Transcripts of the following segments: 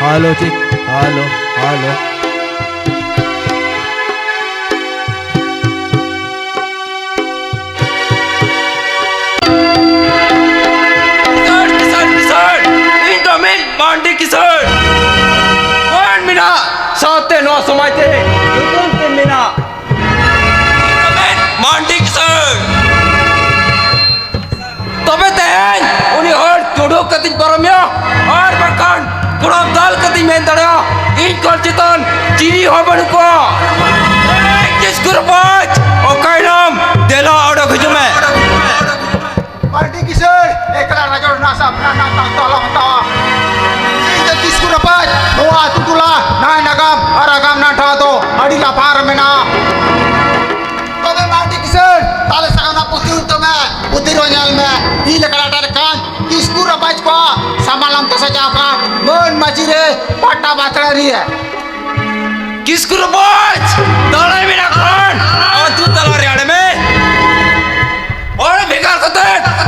Halo cik, halo, halo. Kisar, incoming, Mandi Kisar. One minute, saate no samajte. Yukun 3 minute. Incoming, Mandi Kisar. Tobe tehen, uni hor jodoh katin paramya, har bahkan kurang dal katin mentara. Inkol citon, ciri hoban ko. Kis kurbat, okai nam, dela ada kejume. Mandi Kisar, ekla rajor nasab nana tak tolong tawa. Ini kisku dapat, doa tutulah, nai nagam, aragam nanta to, adi lapar mena. Tobe Mandi Kisar, tale sakana putih untuk me, putih ronyal me, ini lekala terkan, kisku dapat ko, samalam to saja kan, mon majire, pata batrari है. किस कुर्बान ताले में रखन और तू तलवार यार में और बेकार करते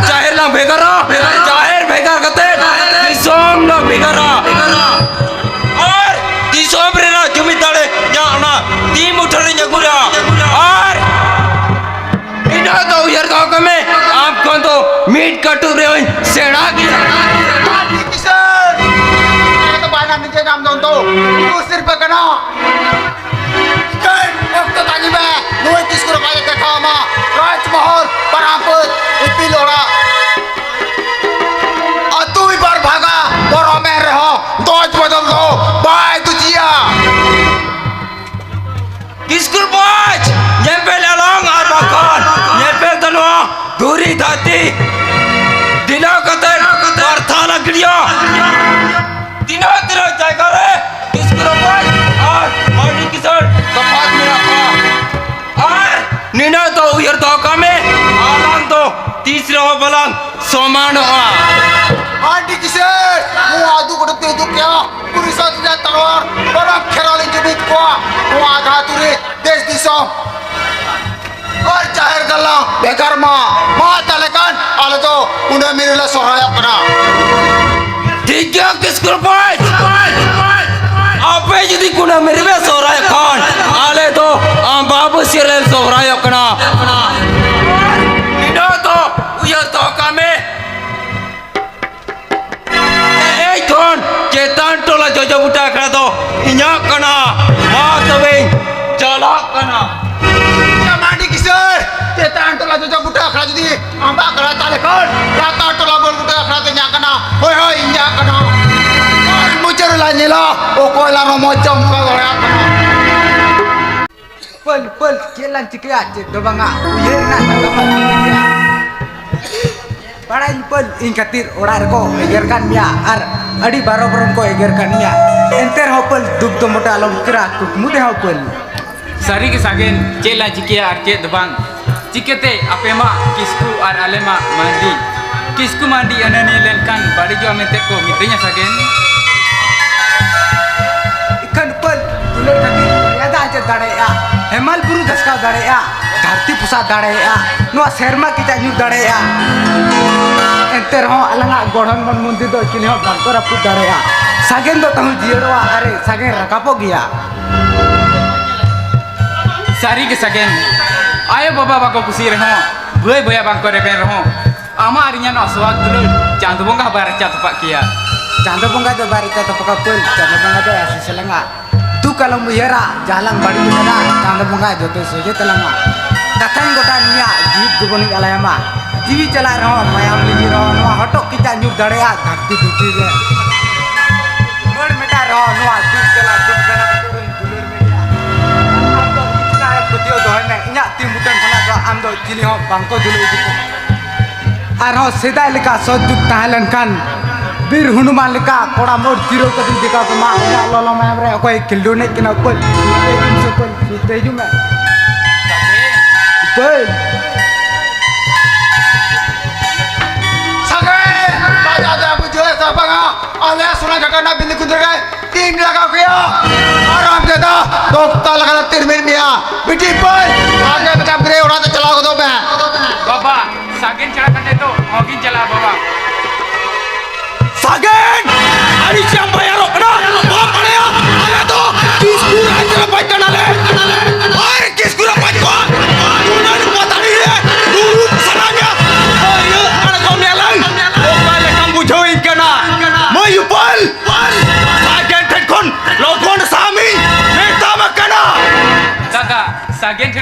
जाहिर ना बेकार जाहिर बेकार करते दिसोम ना बेकार और दिसोम रे ना जुमी ताले या ना टीम उठने जगुरा और इन्हें तो यार गाँव में आप कौन तो मीट कटू रहे हो सेड़ा की Mandi Kisar, itu banyak nih jam tonto, kusir pekana. Kan, waktu tadi me, nuai kisku dapat ke kama, Raj Mahal, Paramput, Ipilora. Atu ibar bhaga, boro mer ho, doj badal do, bye tu jia. किसकुर बाज ये पे ललोंग और बकौन ये पे तलवा दूरी धाती दिनों Qatar Bertha लकड़ियों दिनों दिनों जाएगा रे किसकुर बाज और मानी किसर कपात में रखा और नीना तो उयर तो कमे आलंग तो तीसरा हो बलंग सोमान हुआ Mandi Kisar, mu adu kodok tu kya, puri satu jat talwar, barang kherali jubit ko, mu ada turi, des disam. और जाहिर गल्ला बेकार माँ तलेकान आले तो उन्हें मेरे लिए सोराया करा ठीक है किसकुर बाज आपे यदि कुना मेरे में सोराय खान आले तो बाबू सिरल सोराय कना इनो तो उया तो कामे थोन चेतन टोला जो बुटा करा तो इन्या कना माँ तबे चला कना Mandi Kisar, kita antola jojo budak kerja jadi ambak kerja talekan, rata antola bol budak kerja nyakana, hoi hoi nyakana, muncul lagi lah, pokok lah romocom kalau nyakana. Pul jalan cikya cik do banga uyer na agama cikya Parain pul ingkatir orar ko egerkan mia ar adi baro-baron ko egerkan mia enter hopul duk do mota alom kira kuk mude hopul Sari ke sagen cela cikia arcet debang cikete apema kisku ar alema mandi kisku mandi anani lenkan bari jo amente ko mitenya sagen ikan pul dulur kaki yada aja dare ya hemal buru daska dare ya dharti pusa dare ya no serma kita nyu dare ya enter ho alanga godhon mon mundi do kini ho bangko rapu dare ya sagen do tahu jiroa are sagen rakapo gia Sari ke sagen ayo baba bako kusi reho boy boya bangko reben reho ama arinya no swag dulu jangan bonga barca tepak kia Chando bonga do barita to pakapul chando bonga do asi selenga tu kalau muyera jalan badi mana chando bonga do to soje telanga datang gota nia jeep duboni alayama jiwi chala raho mayam ligi raho no hotok kita nyur darea dharti duti re mor meta raho no tu chala duk dana turun dulur media amdo itna putio do hane inya timutan khana do amdo jili ho bangko dulu itu ar ho sedai lika sojuk tahalan kan Bir Hanuman leka koda mor tiro kadin dika ko ma ya lolo ma bre ko kildo ne kina ko tejum se ko tejum me pul Sagai, baca ada bujur siapa ngah, alias sunan kakak nabi ni kudra tim laka kaya, aram kita, dokter laka tirmin mia, biti pul, agar macam kere orang tu cela ko tu be. baba sagen cela kan itu ogin cela baba Sagen! Ari siapa ya lo? Kena!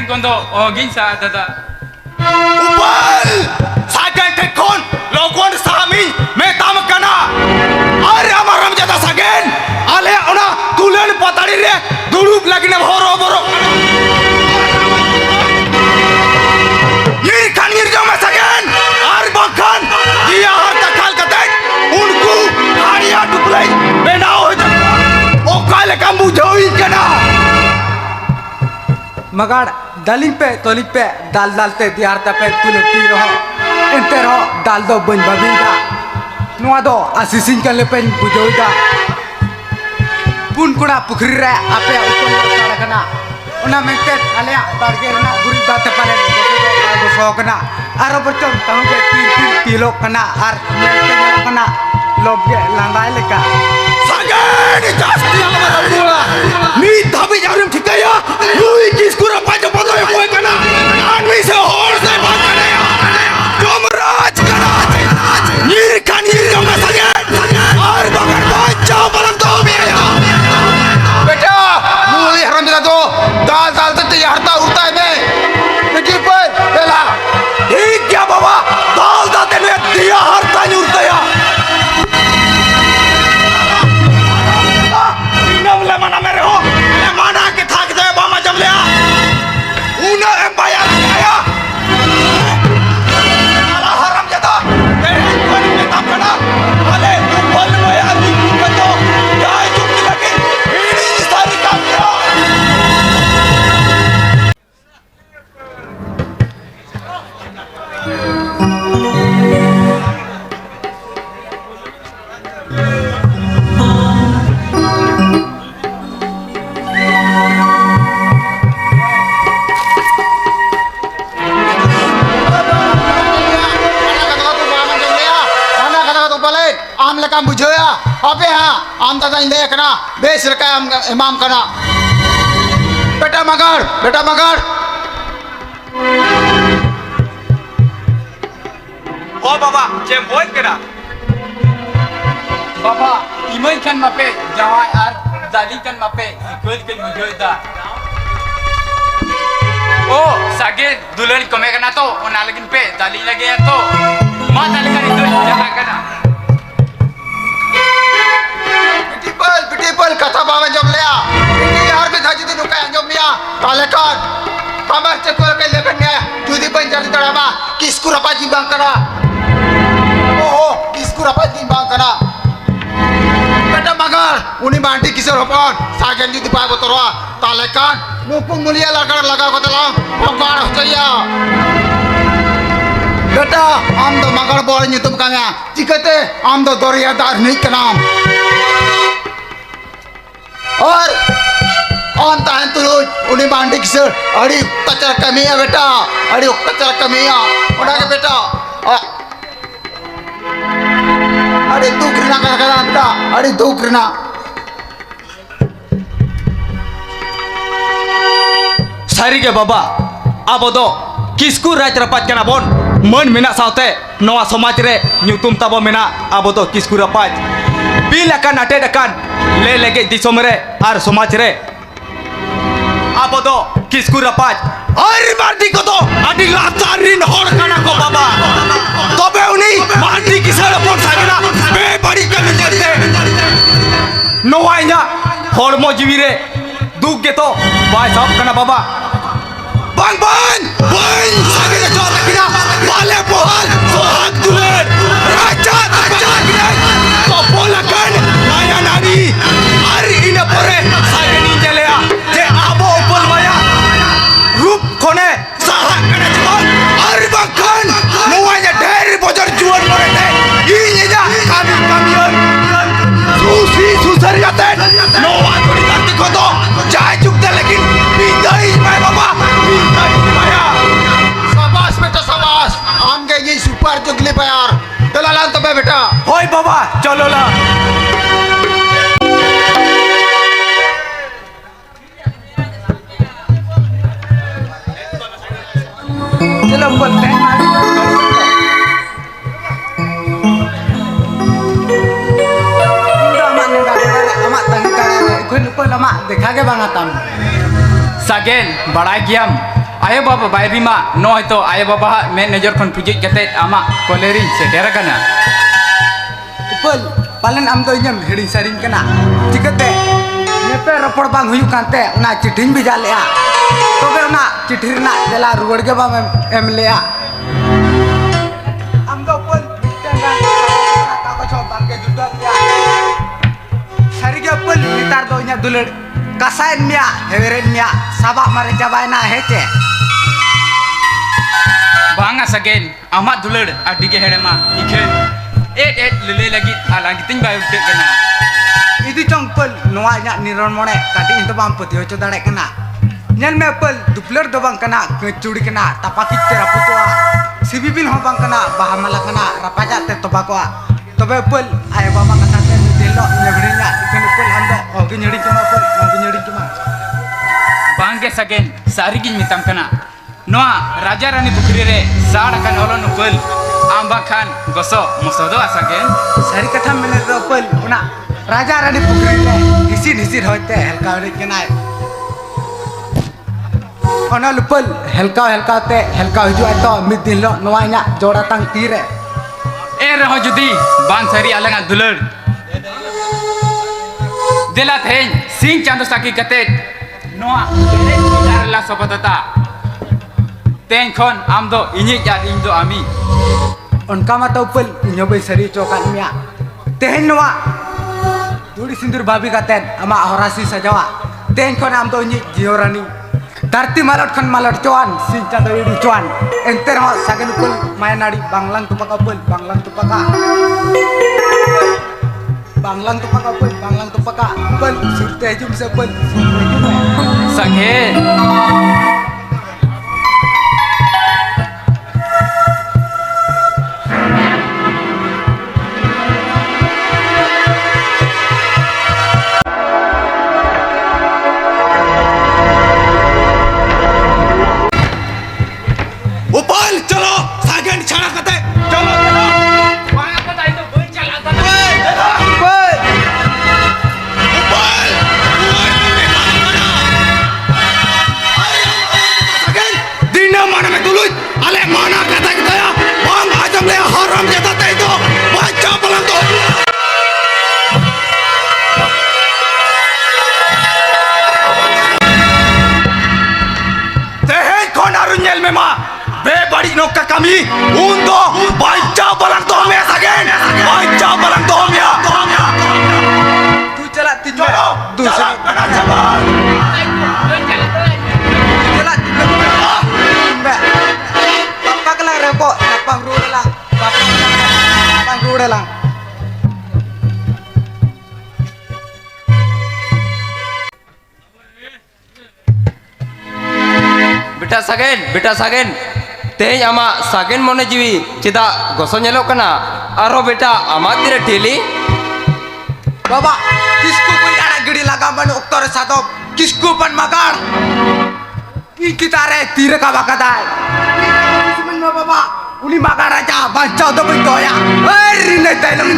kondo ogin sa dada. Upal! Sagen tekon logon sami metam kana. Are amaram jada sagen. Ale ona tulen patari re durup lagi na horo boro. Yir kan yir jama sagen. Ar bakan dia harta kal katek. Unku hariya duplai benao hoja. O kale kamu joi kana. मगर दालिम पे तोलिम पे दाल डालते दिहार तपे तुले P रहो एंते रहो दाल दो बन बबीदा नुआ दो आसिसिन के लेपेन बुझोइदा पुन कुड़ा पुखरी रे आपे ऊपर उतार कना उना मेंते आलेया बारगे रना गुरी दाते पाले दो सो कना आरो बचम ताऊ के पीर पीर पीलो कना आर मेंते कना लोगे लांदाय लेका Sagen jasti alhamdulillah. Ni tapi jarum thikaya. Lui kiskura pajo pato koe kana. Anmi se hor se bangana ya. Jomraj kana. Nir kan nir jomna sagen. Ar bangar baca balam to biya. बेटा मुझे हरामजादा तो दाल दाल से तैयार था उड़ता है मैं बेटी पर बेला ठीक क्या बाबा? Dal date ne diya harta nyurta ya. Le mana mere ho, le mana ke thak jaye bama jam le a. Una empire kaya. Ala haram jada. Tere koni me tam kana. Ale bol me adi kato. Jai chukki lagi. Ini sari kam karo. आम लगा बुझोया अबे हाँ आम दादा इंदे कना base रखा आम इमाम कना बेटा मगर हो बाबा चे बोल करा. Baba, iman kan mape jawai ar dali kan mape ikut kan mujoida. Oh, sagen dulan kome kana to ona lagin pe dali lagi ya to. Ma dali kan itu jaga kana. बेटी पल कथा बाबा जब लिया बेटी यार भी धाजी दिन का अंजम लिया काले काट कमर से कोल के लेकर गया जुदी पंचर तड़ामा किसको रपा जी बांग करा ओहो किसको रपा जी बांग करा बेटा मगर उन्हीं बांटी किसर होपन सागन जुदी पागो तोरवा काले काट मुकुंग मुलिया लगा को तलाम पगार हो जाया बेटा आम दो मगर बोल न्यूतम कांगा चिकते आम दो दरियादार नहीं कनाम और ऑन ताहन तुलुज उन्हीं बांडी किसर अड़ी कचरा कमिया बेटा अड़ी कचरा कमिया उड़ा के बेटा अड़ी दुखना कर अंता अड़ी दुखना Sari ke baba, abo do kisku raj rapat kana bon. Mon mena saute noa somaj re nyutum tabo mena abo do kisku rapat. Bil akan ate akan le lege disom re ar somaj re. Abo do kisku rapat. Ar mardi ko do adi latarin hor kana ko baba. Tobe uni mardi kisar pon sagina be badi kami jerte. Noa nya hormo jiwi re duk geto bai sab kana baba. Bang! Sakit aja kita balik pohon sohak duler raja kita popolakan maya nari hari ini pore saya ni jelea je abo opol maya rup kone sahak kena cepat hari bahkan muanya dari bocor jual mereka ini aja kami susah katen no aku dikanti koto jai cukta lagi bidai maya baba शाबाश बेटा शाबाश आम के ये super जुगली पे यार दलालान तो बेटा होय बाबा चलो ला चलो बोलते हैं amak tangkar kun lama देखा के बांगा तम Sagen, barai giam. ayo baba bayri ma no itu ayo baba manager kon puji kate ama kolerin sedera kana upal palen am do nyam hiding saring kana cikete nepe rapor bang huyuk kante una citing bijale a tobe una citir na dela ruwar ge bam em le a am do upal bitangan ka ko chobang ge judang ya sari ge upal nitar do nya dulur kasain mia heveren mia sabak mare jabaina hece banga sagen amat dulur adige hedema iken lele lagi alang kiting bayu dek kena itu congpel noa nya niron mone tadi itu bam putih ojo dare kena nyal me pel dupler do bang kena ngecuri kena tapaki tera putua sibibil ho bang kena bahamala kena rapaja te tobako tobe pel ayo baba kata te delo nyeberinya ikan pel ando ogi nyeri cuma pel ogi nyeri cuma bangge sagen sari gin mitam kena noa raja rani pukri re sara kan olon pel ambakan gosok musodo asagen sari kata mene do pel una raja rani pukri le hisin hoite helka ri kenai ona lupel helka te helka hiju ato midin lo noa nya jora tang tire reho judi bang sari alang dulur delat hen sing chando saki katet noa la sobotata ten kon amdo inyi ya indo ami उनका मत ऊपर नोबे सरी चौकान मिया तेहन नवा दूरी सिंदूर भाभी का तेन अमा हरासी सजावा तेन को नाम तो नी जियोरानी धरती मालट चौन सिंचा तो इडी चौन एंटर हो सगन पुल मायनाड़ी बांग्लांग तुपका पुल बांग्लांग तुपका पुल सुरते जुम से पुल संगे kami untuk baca balang tohmia sagen baca balang tohmia tu jalan tinja tu jalan kanan jalan tinja bapak kelang repot napang rudelang napang rudelang beta sagen teh ama sagen mone jiwi cita goso nyelok kena aro beta amat dire tili बाबा किसको कोई अड़ा गिड़ी लगा मन उक्तर सातो किसको पन मगार इनकी तारे तीर का बकता है इसमें में बाबा उन्हीं मगार आजा बच्चा तो कोई तोया अरे नहीं तेलम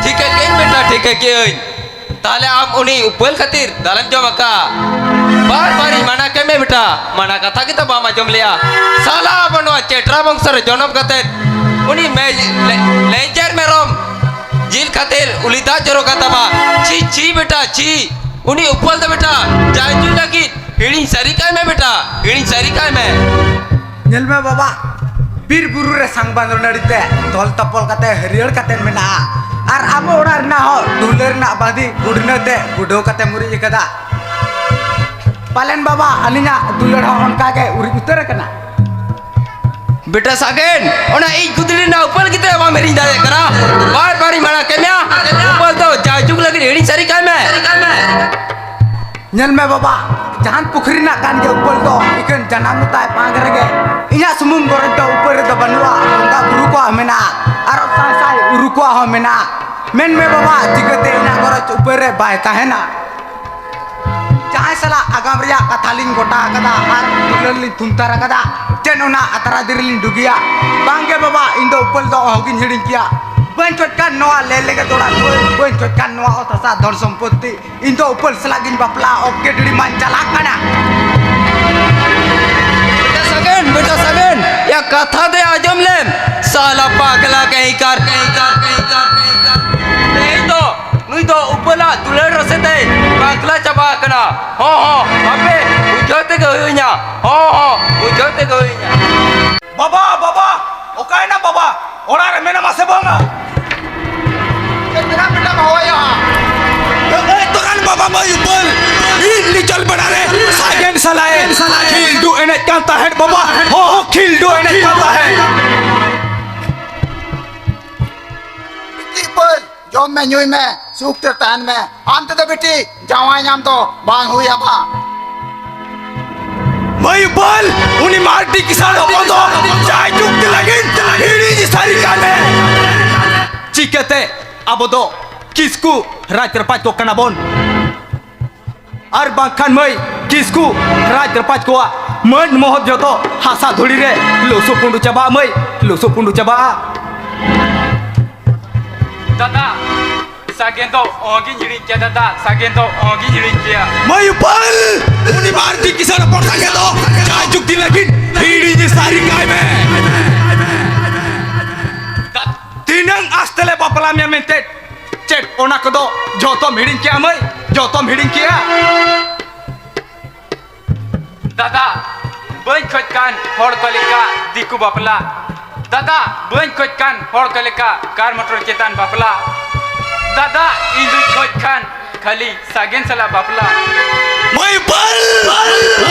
ठीक है केन बेटा ठीक है केन ताले आप उन्हीं उपल खातिर दालन जो मका बार बारी mana keme बेटा mana kata kita bama jom liya salah बनवा चेट्रा बंसर जनम कते उन्हीं लेंजर मेरोम जिल खातिर उलिदा जरो कता बा ची बेटा ची उन्हीं उपल दे बेटा जायजू लगी हिड़ी सरिका में बेटा हिड़ी सरिका में nyel me baba bir buru re sang bandor nadite tol topol kate herior kate mena ar amo orar na ho duler na badi gudne te gudo kate muri ikada palen baba alinya duler ho onka ke uri utere kana बेटा सागेन ओना ई गुदली ना ऊपर किते वा मेरी दादे करा बार बारी माना केम्या ऊपर तो जाजुग लगी रेडी सारी काय में nyel me baba jahan pukhri na kan ge upol to ikan janam tai pangre ge inya sumum goreng to upor to banua onka guru ko amena ar sai uru ko amena men me baba jigate ina goro upor re bai tahena jahan sala agam riya kathaling gota kada ar dulelin thumtara kada cenona atara dirilin dugia bangge baba indo upol to hogin hiding kia Bencotkan noa lele ke tola bencotkan noa otasa dhon सम्पत्ति indo upal selagin bapla oke diri mancalakana बेटा सगन या कथा दे आजम ले साला पागला कहीं कर नहीं तो उपला दुलर रसे दे पागला चबा कना हो अबे उजोते गयोnya हो उजोते गयोnya बाबा ओकाय ना बाबा ओरा रे मेना मासे बंगा कितना बेटा हो यहाँ तो kan बाबा mayubal ini चल बड़ा रे सागन सलाए खिल दो एने कहता है बाबा हो खिल दो एने कहता है People, jom में nyui में सुख tertahan में आम तो बेटी जावाई नाम तो बांग हुई apa mayubal uni marti किसान हो तो चाय चुक लगी हिड़ी जी सारी काने चिकते अब दो किसku राज terpat ko kanabon ar bangkan mai kisku raj terpat ko man mohot joto hasa dhuli re lusu pundu chaba mai lusu pundu chaba दादा सागेन तो ओगी हिड़ी क्या दादा सागेन तो ओगी हिड़ी क्या mai bal uni marti kisan por sange to chai juk din lagi hidi ji sari kai me tinang astele bapalam ya mentet cek ona kodo joto hiding kia mai joto hiding kia दादा बन खोजकान हर कलिका दिकु बापला दादा बन खोजकान हर कलिका car motor चेतान बापला दादा इंदु खोजकान खाली सागेन सला बापला mai bal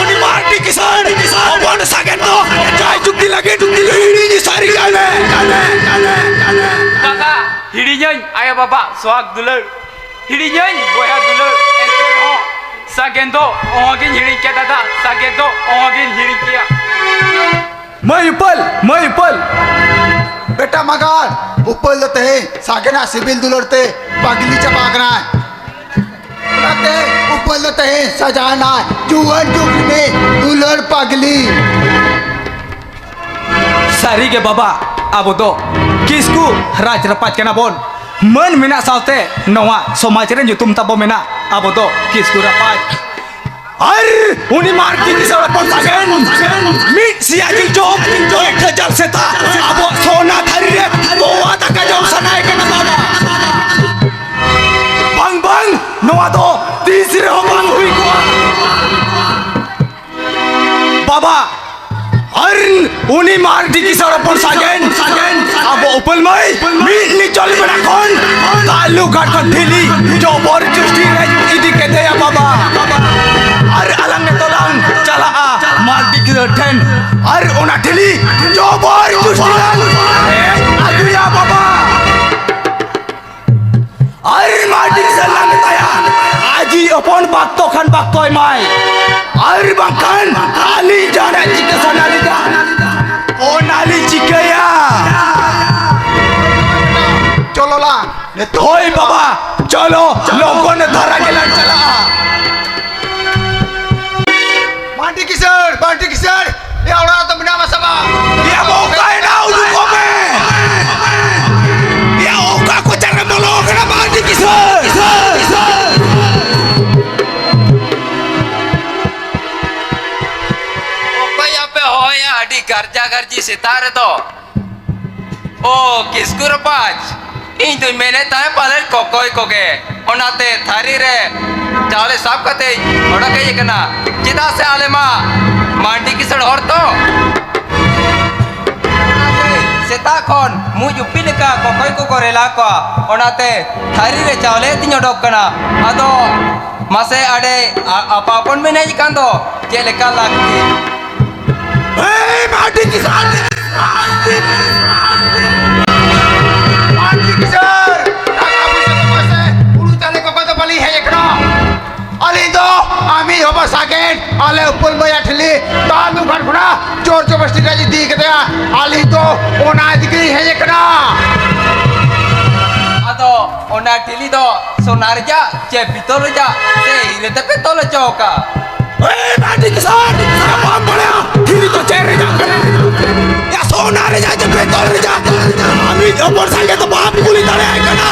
uni marti kisan awan sagen to chai juk din lagi hidi ji sari kai me दादा हिड़ीजन आया बाबा सुहाग दुलर हिड़ीजन बोया दुलर एंटर हो सागेन तो ओगी हिड़ी क्या दादा सागेन तो ओगी हिड़ी क्या mai bal बेटा मगर ऊपर लेते हैं सागना सिविल दुलरते पगली चपाकना है ऊपर लेते हैं सजाना जुवन जुग में दुलर पगली sari ke baba abo do kisku raj rapat kena bon man mina saute noa somaj re yutum tabo mena abo do kisku rapat ar uni marti kisara por sagen mit sia jing job ek hajar seta abo sona thari re toa taka jom sanai kena baba bang noa do tisre ho bang hui ko baba Arn uni marti kisara por sagen abo upal mai mit ni choli bana kon talu kat kon thili jobor justi re idi ke de ya baba ar alang ne tolang chala a marti kisar ten ar ona thili jobor justi adu ya baba ar marti kisar lang taya aji upon bakto khan baktoy mai ar bakan ali jana jika sanali da o nali jika ya चलो ला होय बाबा चलो लोगों ने धरा के लड़ चला बांटी किसर ये औरा तो बिना मसबा ये मौका है ना उनको में ये मौका को चरने बोलो ना बांटी किसर adik garja-garji setare to oh kisku rapaj इन तो मैंने ताए पाले कोकोई कोके ओनाते थारी रे चाले साफ कते ओड़ा के यकना चिता से आले मा मांडी किसड़ और तो सेता खन मु जुपी लेका कोकोई को करेला को ओनाते थारी रे चाले तिनो डोकना आदो मासे आडे अपापन में नहीं कांदो जे लेका लागती ए माटी किसान किसर काबू से तो बसे उड़ू चले को तो बली है एकरा अली दो आमी हो बसाकेन आले ऊपर में अठली तालू घड़फड़ा जोर जबरदस्ती का जी दिख दया अली तो ओना दिखली है एकरा आदो ओना ठिली दो सोनार जा चे पितल जा से हिरे ते पितल चौका ए माटी किसान apa boleh ini तो चेहरे जा या सोना रे जा जब तो रे जा Mid opor sange to bam kuli dare kana.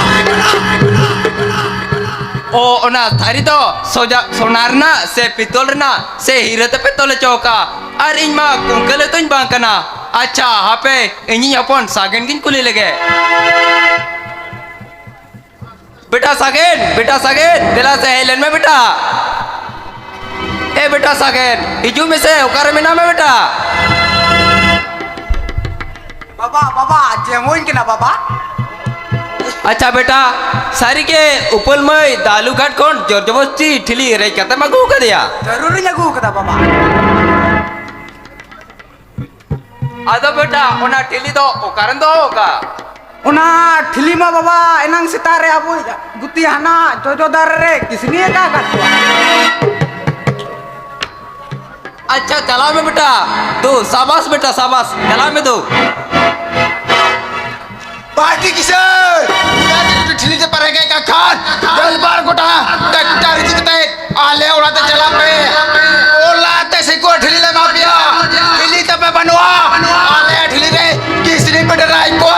Oh, ona thari to sonar na se pitol na se hira te pitol choka. Ar in ma kungkale to in bang kana. Acha hape ini apon sagen kin kuli lege. बेटा सागेन दिला से Helen में बेटा ए बेटा सागेन हिजू में से उकार में नाम है बेटा बाबा जेमोइन के ना बाबा अच्छा बेटा सारी के उपल में दालू घाट कौन जोर जबरदस्ती ठिली रे कहते मगू कर दिया जरूर लगू कदा बाबा आदो बेटा ओना ठिली दो उकारन दो होगा उना ठिलीमा बाबा एनंग सितारे अब गुती हना जो दर रे किसनी का काटवा अच्छा चला में बेटा दो शाबाश बेटा शाबाश चला में दो पार्टी किशोर पूरा ठिली से परे गए का खान जल बार गोटा टक्कर जितते आले उड़ाते चला पे ओलाते से को ठिली ले मापिया ठिली तब बनवा आले ठिली रे किसने पे डराई को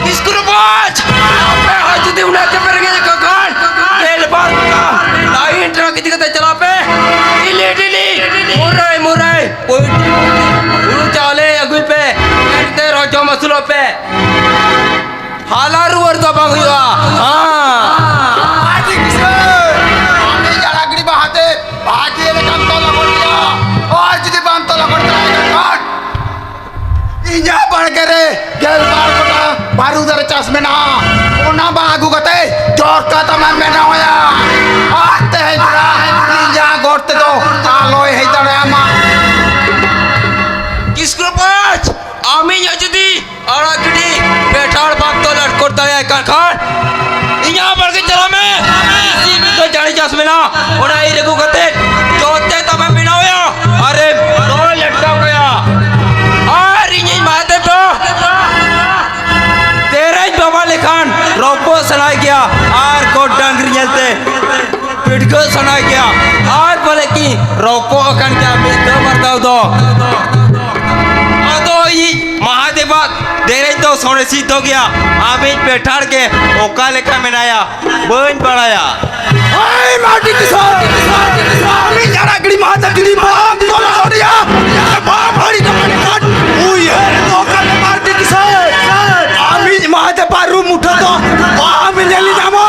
किसको बाज मैं आज दिन उन्हें के पर गए का खान तेल बार का लाइन ट्रक दिखते चला पे ढीली मुरे कोई चाले अगुल पे कहते रोजो मसलो पे हालारू और तो बांग हुआ हाँ पार्टी किशोर हमें जड़ागड़ी बहाते भाजी ने काम तो लगो दिया और जितने बाम तो लगो दिया खान इंजा बढ़ के रे गेल बार कोटा बारूद रे चश्मे ना ओना बागु गते जोर का तमाम में ना होया आते है जरा इंजा गोरते तो आलोय है तड़े अमा किसको बाज आमी यजुदी और अगड़ी बैठाड़ बाग तो लटकोट दया कर खान यहाँ बढ़ के चला मैं इसी में तो जानी चश्मे में ना उन्हें ही रेगु गते जोते तो मैं बिना होया अरे दो लटका गया और इन्हीं माते तो तेरे बाबा लिखान रोपो सुनाई गया और को डंगरी जलते पिटको सुनाई गया और बोले कि रोपो अकन क्या मिलते मरता दो तो ये महादेवा देरे तो सोने सीध हो गया आमिज बैठाड़ के ओका लेखा मिलाया बन बढ़ाया Hey, Marty Kisar! Ami jaraagdi mahata dili bam tola sodia. Bam hari kamane kat. Ui hai to kan Marty Kisar. Ami mahata paru mutha to. Bam neli nama.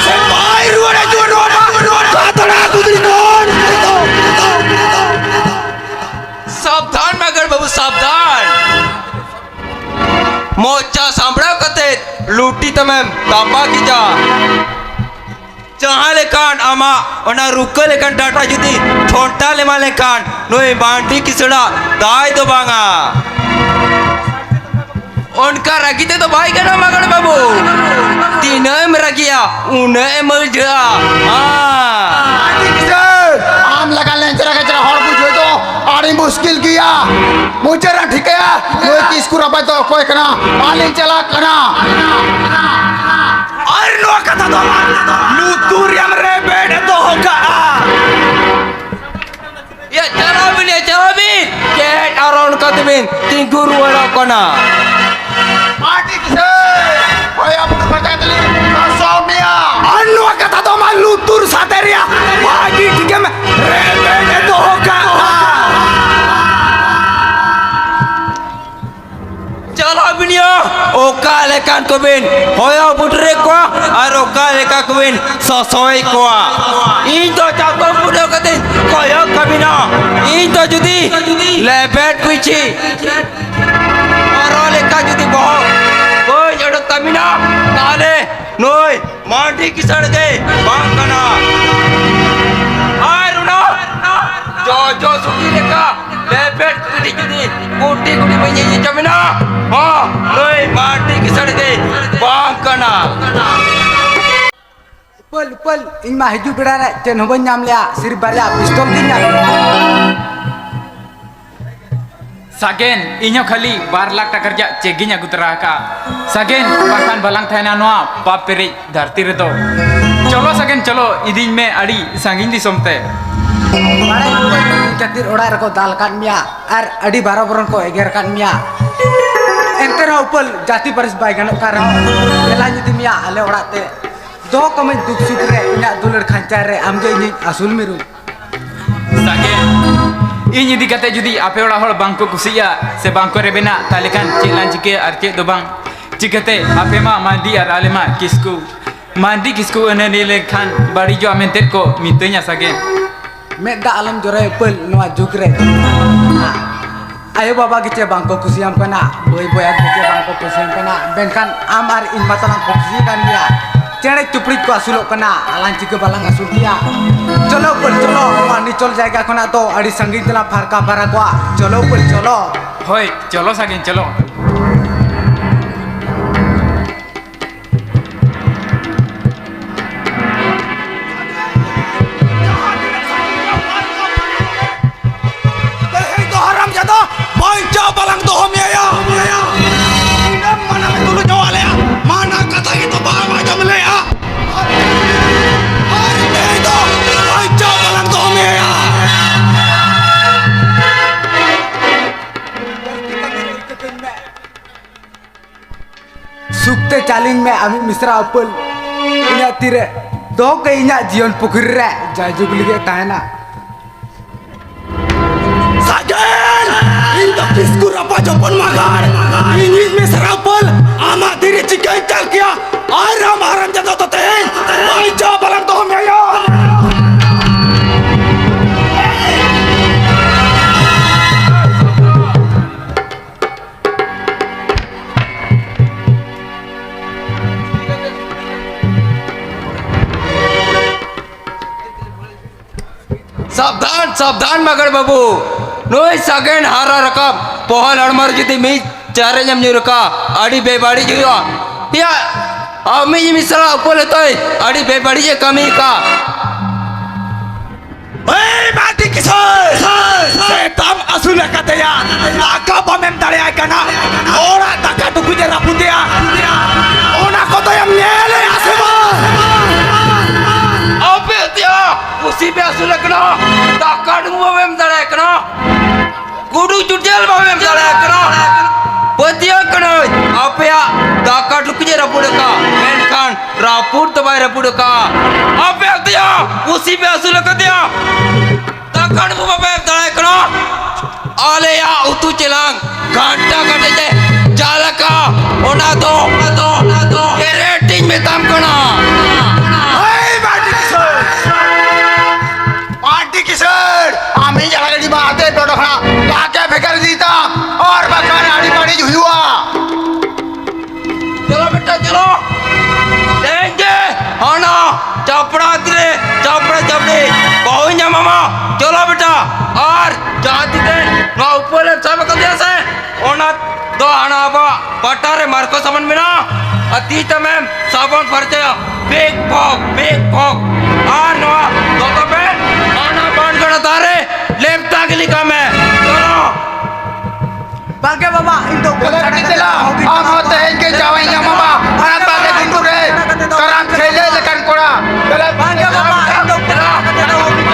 Se bai ruore juara. Katara kudri don. सावधान मगर बाबू सावधान mocha सांभड़ा कते लूटी तमें तापा की जा जहाँ लेकान आमा उन्हें रुके लेकान डाटा जुदी छोटा ले माले कान नोए बांटी किसड़ा दाई तो बांगा उनका रखीते तो भाई का ना मगर बाबू तीनों में रखिया उन्हें मर जा पार्टी किशोर आम लगा लें जरा के जरा हर बुझे तो आड़ी मुश्किल किया मुझे ना ठीक है कोई किसको रबा तो कोई कना पाली चला कना Air no kata to. Lutur yang rebede to hoka. Ya cara bin get around katibin tinguru wala kona party Kishore कोई अब बचा दली सोमिया Anu kata to man lutur sateria. Pagi tiga me rebede to hoka. चलो बिनिया ओका लेकान कोबिन होया बुटरे को और ओका लेका कोबिन ससोई को इन तो चाको बुडो कते कोयो कबिना इन तो जुदी लेबेट पीछे और लेका जुदी बहु कोई जड़ कबिना ताले नोय मांडी की सड़ गए बांगना आय रुना जो सुकी लेका लेबेट पीछे जुदी कुटी में ये जमीना हाँ लोई माटी की सड़ गई बांकना पल इन मा हिजू बेड़ा रे चेन होबन नाम लिया सिर बारिया पिस्तौल दिन ना सागेन इन्हों खाली 2 लाख टका रजा चेगिन अगु तरा का सागेन बाखान बलांग थायना नोआ पाप पेरे धरती रे तो चलो सागेन चलो इदिन में अड़ी सांगिन दिसोमते बारे कतिर ओड़ा रको दाल कान मिया और अड़ी बारो बरन को eager can't Mia ente rau upel jati paris baik ganok karang bela jadi mia ale orang te do kami duk sukre ina duler kancare amge ini asul miru Sagen ini dikata judi apa orang hol bangko kusia se bangko rebena talikan cilan jike arke do bang jikate apa ma mandi ar alema kisku mandi kisku ene nile kan bari jo amentet ko mintenya Sagen meda alam jore upel nua jukre ayo baba kice bangko kusiam kana boy boy kice bangko kusiam kana benkan amar in matalang kusi kan dia cere cuprit ko asulok kana alan jike balang asul dia चलो पल चलो मानी चल जाएगा कोना तो अड़ी संगीत ला फरका फरक वा चलो पल चलो होय चलो Sagen चलो Hei to haram jado banca balang to homya ya ina mana me dulu nyawa le mana kata itu bawa jam le ya hei to banca balang to homya ya सुखते चालिंग में अमी मिश्रा अपल इन्या तीरे दो के इन्या जीवन पुखरी रे जाजू बिलिगे कहना Sagen itu kiskur apa jopon magar ini miserable ama diri cikai calkia aram haram jatuh toten banca balang to homya ya सावधान सावधान मगर बाबू नोई Sagen हारा रकम pohon अड़मर जिति मी चारे जम जुरका आड़ी बेबाड़ी जुआ या आमी जी मिसरा ऊपर तोय आड़ी बेबाड़ी जे कमी का Hei mati kisah setam asul kata ya naka pamem tare kana ora taka tuku je raputia ona kota yang nyele asema अबे दिया उसी पे असुल करो ताकत मुंह में दड़े करो गुडू चुटेल में दड़े करो पतिया करो अबे या ताकत रुकिए रपुड़ का मेनकान रापुड़ तबाय रपुड़ का अबे दिया उसी पे असुल कर दिया ताकत मुंह में दड़े करो आले या उतु चलांग घंटा घंटे जे जाला का ओना दो ये रेटिंग में तम करो Hei mati kisah आमी जरा गड़ी बातें टोटोखना लाके फेंकर दीता और बखाने आड़ी पाड़ी जुहुआ चलो बेटा चलो देंगे हाना चापड़ा तेरे चापड़ा चापड़े बहु मामा चलो बेटा और जाती थे ना ऊपर सब कर दिया से ओना दो हाना बा पटारे मार्को समन में ना अतीत में साबन फरते बेग पॉक और ना दो तो पे हाना बांध कर तारे लेफ्ट ताकली का मैं चलो बागे बाबा इन तो चला हम होते हैं के जावेंगे मामा अनंत बागे गुंडू रे कराम खेले लेकिन कोड़ा बागे बाबा इन तो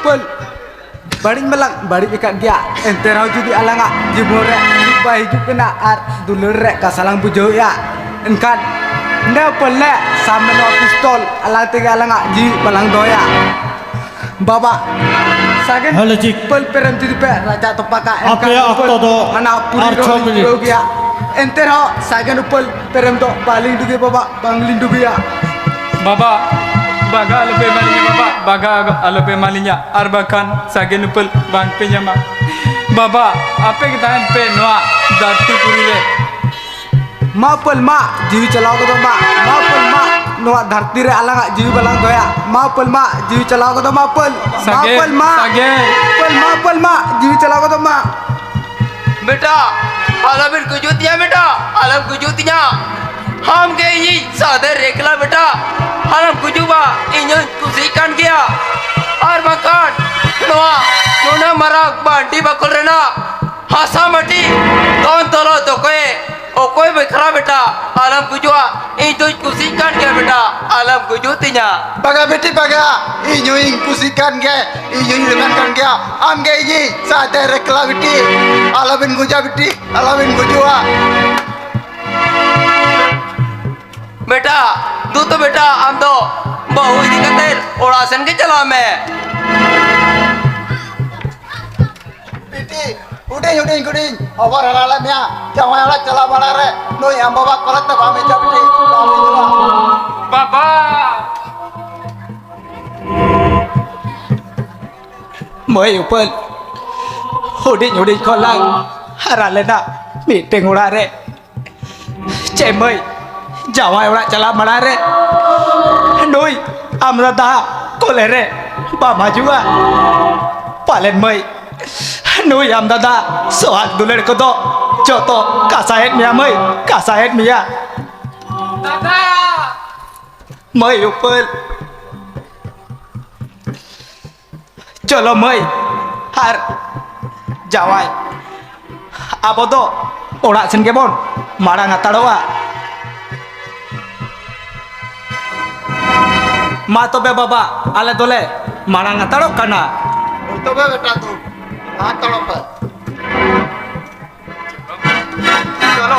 पल बड़ी melang bari ikat dia enterau judi alanga jibore jiba hidup kena ar dulur rek kasalang bujo ya enkan ne pole sama no pistol ala tiga alanga ji balang doya baba Sagen Halo, Cik. pel perem judi pe raja topaka Apa ya, akto do? mana puri Archo mili. do ya enterau Sagen upel perem do paling dugi baba bangling dugi ya Baba baga alope malinya baba baga alope malinya arbakan Sagen upel bang penyama baba apa kita pe noa dati puri le मापल मा जीवी चलाओ को तो मापल मा नोआ धरती रे अलग जीवी बलांग दोया मापल मा जीवी चलाओ को तो मापल मापल मा मापल मा जीवी चलाओ को तो मा बेटा अलबिर कुजुतिया बेटा अलम कुजुतिया हम के ये सादे रेखला बेटा अलम कुजुबा इंजन कुसीkan गया और मकान नोआ नोना मरा बांटी बकुल रेना हसा मटी कौन तलो तो कोई ओ कोई बखरा बेटा आलम कुजुआ itu kusikan ya beda alam kujutinya. Baga beti baga, inyoing kusikan ge, inyoing lemankan ge, am ge ini saat rekla beti, alabin guja beti, alabin gujua. बेटा तू तो बेटा हम तो बहु ही दिखते ओरासन के चला मैं Beti, uding, awar halala mia, jangan halala cala balare, no yang bawa kolat tak kami jabti, kami juga. बाबा Mới upal. Hudin kolang. Haralena. Meeting urare. Cemai. Jawai ora cala malare. Nui. Amrata. Kolere. Bama juga. Palen mai. Nui amdada. Sohat duler kodo. Joto. Kasahet mia mai. Kasahet mia. दादा Mai upal. Cholo mai. Har. Jawai. Abo do. Ora sen gebon. Marang ataroa. Ma tobe baba. Ale dole. Marang ataro kana. Untuk beta tu, tolong pak. Chalo.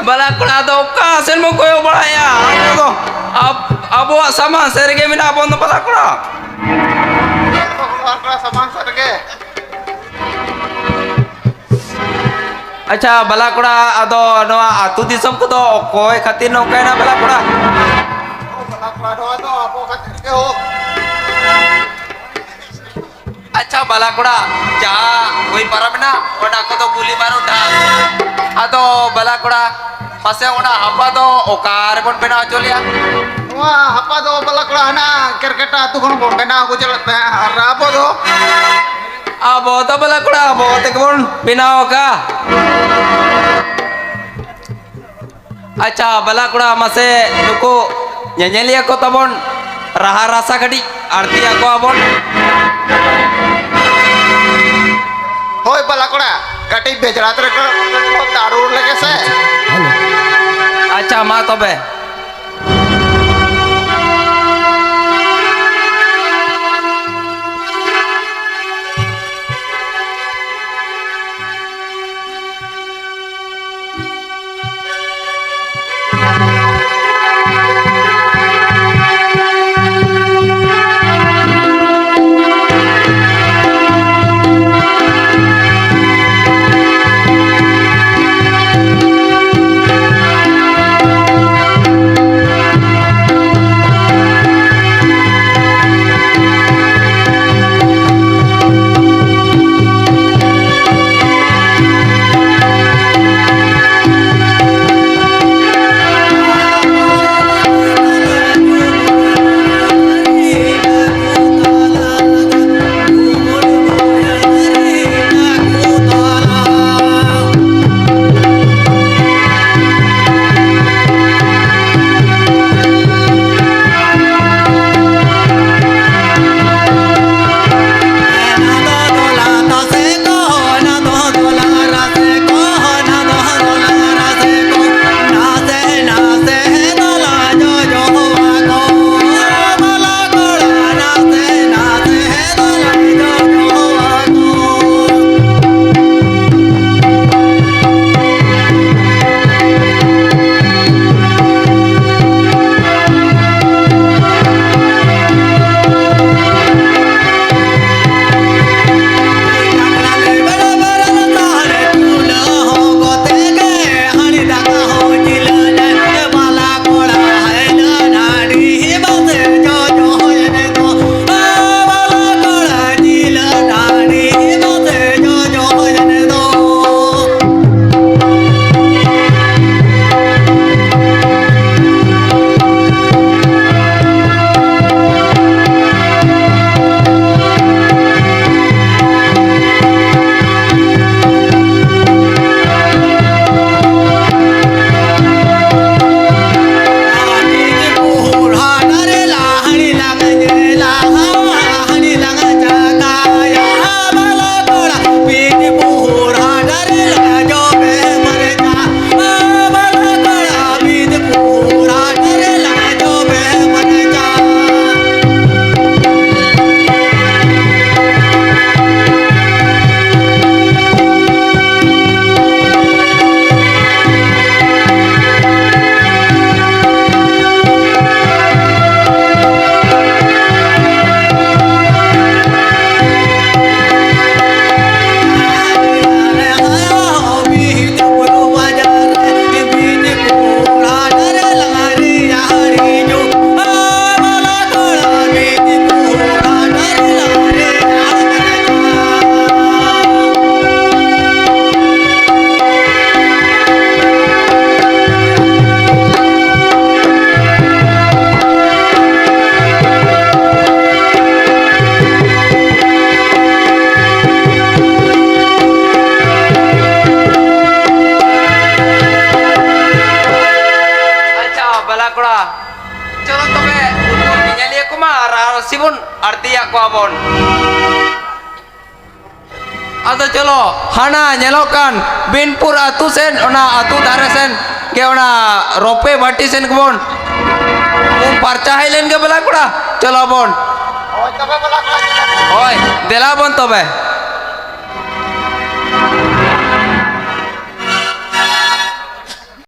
bala kuna do ka sen mo koyo balaya abo sama serge mina bondo bala kuna Saman sarge. अच्छा बला कुड़ा अदो नवा आतु दिसम को तो कोई खातिर no कहना बला कुड़ा Apa kata ke ho? अच्छा बला कुड़ा जा कोई परम ना ओना को तो गुली मारो ढा अदो बला कुड़ा पसे ओना हपा तो ओकार कोन बेना चलिया Wah, apa tu balak hana kerketa tu kan bombena aku jalan apa tu? अब तो बला कुड़ा बहुत एक बोन बिना होगा अच्छा बला कुड़ा मसे नुको nyanyilia ko tabon raha rasa gadi arti aku abon Hoi balak kati bejarat reka darur lagi se. अच्छा माँ तो बे sibun artiya ko abon. Ado chalo hana nyelokan Binpur atu sen ona atu dare sen ke ona rope bati sen kebon. Parcha hailen ke bela kuda chalo bon. Oh, tapi balak lagi. Oi, dela bon tobe.